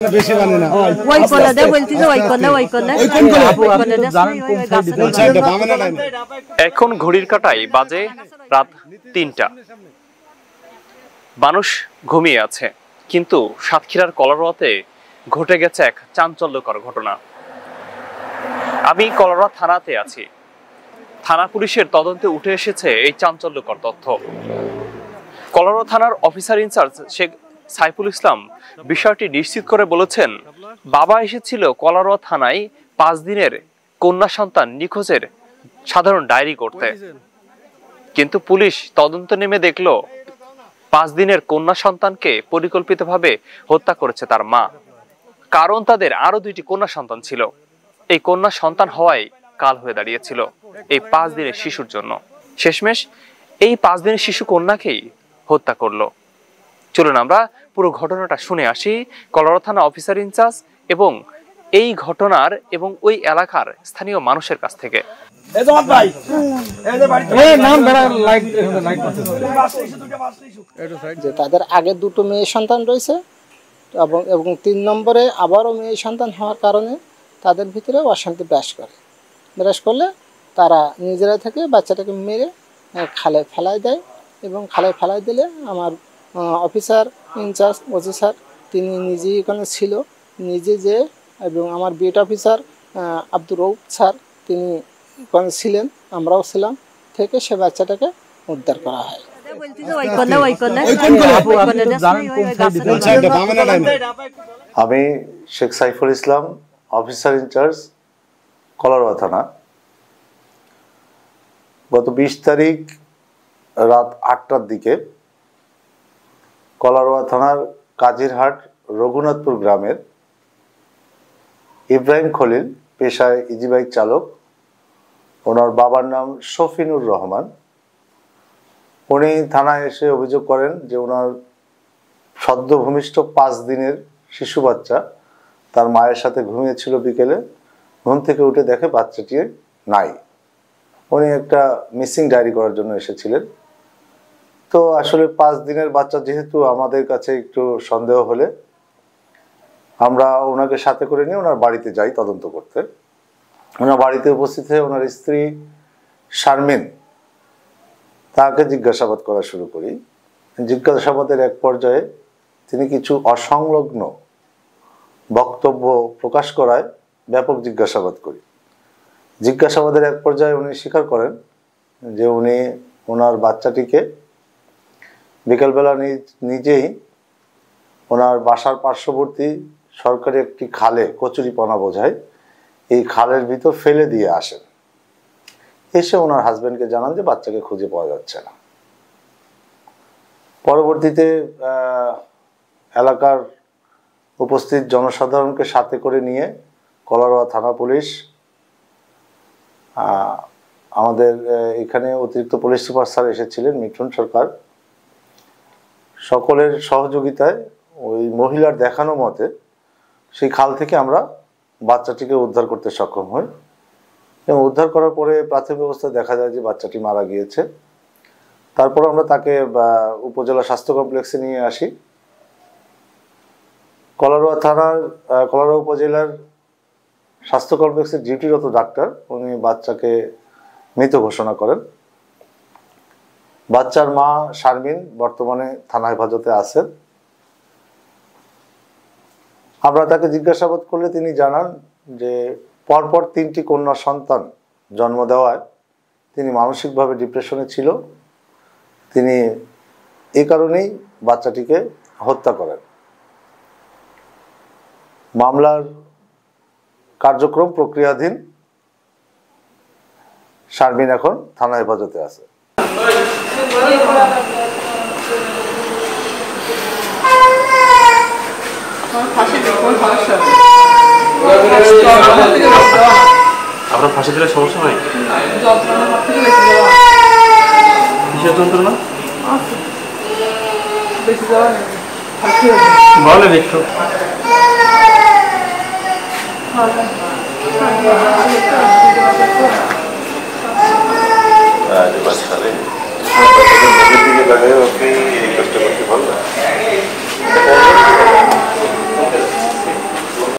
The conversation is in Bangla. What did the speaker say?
বেশি মানে না ওই কোলা দে বলতিস ওই কোলা এখন ঘড়ির কাঁটায় বাজে রাত ৩টা। মানুষ ঘুমিয়ে আছে, কিন্তু সাতক্ষীরার কলারোয়াতে ঘটে গেছে এক চাঞ্চল্যকর ঘটনা। আমি কলারোয়া থানাতে আছি। থানা পুলিশের তদন্তে উঠে এসেছে এই চাঞ্চল্যকর তথ্য। কলারোয়া থানার অফিসার ইনচার্জ শেখ সাইফুল ইসলাম বিষয়টি নিশ্চিত করে বলেছেন, বাবা এসেছিল কলারোয়া থানায় 5 দিনের কন্যা সন্তান নিখোঁজের সাধারণ ডায়েরি করতে, কিন্তু পুলিশ তদন্ত নেমে দেখলো 5 দিনের কন্যা সন্তানকে পরিকল্পিতভাবে হত্যা করেছে তার মা। কারণ তাদের আরো 2টি কন্যা সন্তান ছিল। এই কন্যা সন্তান হওয়ায় কাল হয়ে দাঁড়িয়েছিল এই 5 দিনের শিশুর জন্য। শেষমেশ এই 5 দিনের শিশু কন্যাকেই হত্যা করলো। চলুন আমরা পুরো ঘটনাটা শুনে আসি কলারোয়া থানা অফিসার ইনচার্জ এবং এই ঘটনার এবং ওই এলাকার স্থানীয় মানুষের কাছ থেকে। তাদের আগে 2টো মেয়ে সন্তান রয়েছে এবং 3 নম্বরে আবারও মেয়ে সন্তান হওয়ার কারণে তাদের ভিতরে অশান্তি বিরাজ করলে তারা নিজেরা থেকে বাচ্চাটাকে মেরে খালে ফেলাই দেয় এবং খালে ফেলাই দিলে আমার অফিসার ইনচার্জ ওসি স্যার তিনি নিজেই ওখানে ছিল, নিজে যে এবং আমার B Ed officer Abdur Rauf sir তিনি ওখানে ছিলেন, আমরাও ছিলাম, থেকে সে বাচ্চাটাকে উদ্ধার করা হয়। আমি শেখ সাইফুল ইসলাম, অফিসার ইনচার্জ কলারোয়া থানা। গত 20 তারিখ রাত 8টার দিকে কলারোয়া থানার কাজিরহাট রঘুনাথপুর গ্রামের ইব্রাহিম খলিল, পেশায় ইজি বাইক চালক, ওনার বাবার নাম শফিনুর রহমান। উনি থানায় এসে অভিযোগ করেন যে ওনার সদ্য ভূমিষ্ঠ 5 দিনের শিশু বাচ্চা তার মায়ের সাথে ঘুমিয়েছিল। বিকেলে ঘুম থেকে উঠে দেখে বাচ্চাটি নাই। উনি একটা মিসিং ডায়েরি করার জন্য এসেছিলেন। তো আসলে 5 দিনের বাচ্চা যেহেতু আমাদের কাছে একটু সন্দেহ হলে আমরা ওনাকে সাথে করে নিয়ে ওনার বাড়িতে যাই তদন্ত করতে। ওনার বাড়িতে উপস্থিত হয়ে ওনার স্ত্রী শারমিন তাকে জিজ্ঞাসাবাদ করা শুরু করি। জিজ্ঞাসাবাদের এক পর্যায়ে তিনি কিছু অসংলগ্ন বক্তব্য প্রকাশ করায় ব্যাপক জিজ্ঞাসাবাদ করি। জিজ্ঞাসাবাদের এক পর্যায়ে উনি স্বীকার করেন যে উনি ওনার বাচ্চাটিকে বিকেলবেলা নিজেই ওনার বাসার পার্শ্ববর্তী সরকারি একটি খালে, কচুরিপানা বোঝায়, এই খালের ভিতর ফেলে দিয়ে আসেন। এসে ওনার হাজব্যান্ডকে জানান যে বাচ্চাকে খুঁজে পাওয়া যাচ্ছে না। পরবর্তীতে এলাকার উপস্থিত জনসাধারণকে সাথে করে নিয়ে কলারোয়া থানা পুলিশ, আমাদের এখানে অতিরিক্ত পুলিশ সুপার স্যার এসেছিলেন মিঠুন সরকার, সকলের সহযোগিতায় ওই মহিলার দেখানো মতে সেই খাল থেকে আমরা বাচ্চাটিকে উদ্ধার করতে সক্ষম হই এবং উদ্ধার করার পরে প্রাথমিক অবস্থায় দেখা যায় যে বাচ্চাটি মারা গিয়েছে। তারপর আমরা তাকে উপজেলা স্বাস্থ্য কমপ্লেক্সে নিয়ে আসি। কলারোয়া উপজেলার স্বাস্থ্য কমপ্লেক্সের ডিউটিরত ডাক্তার উনি বাচ্চাকে মৃত ঘোষণা করেন। বাচ্চার মা শারমিন বর্তমানে থানা হেফাজতে আছেন। আমরা তাকে জিজ্ঞাসাবাদ করলে তিনি জানান যে পরপর 3টি কন্যা সন্তান জন্ম দেওয়ায় তিনি মানসিকভাবে ডিপ্রেশনে ছিল। তিনি এই কারণেই বাচ্চাটিকে হত্যা করেন। মামলার কার্যক্রম প্রক্রিয়াধীন। শারমিন এখন থানা হেফাজতে আছে। আপনার ফাঁসি দিলে সমস্যা হয়? কিসের যন্ত্রণা? বলেন একটু।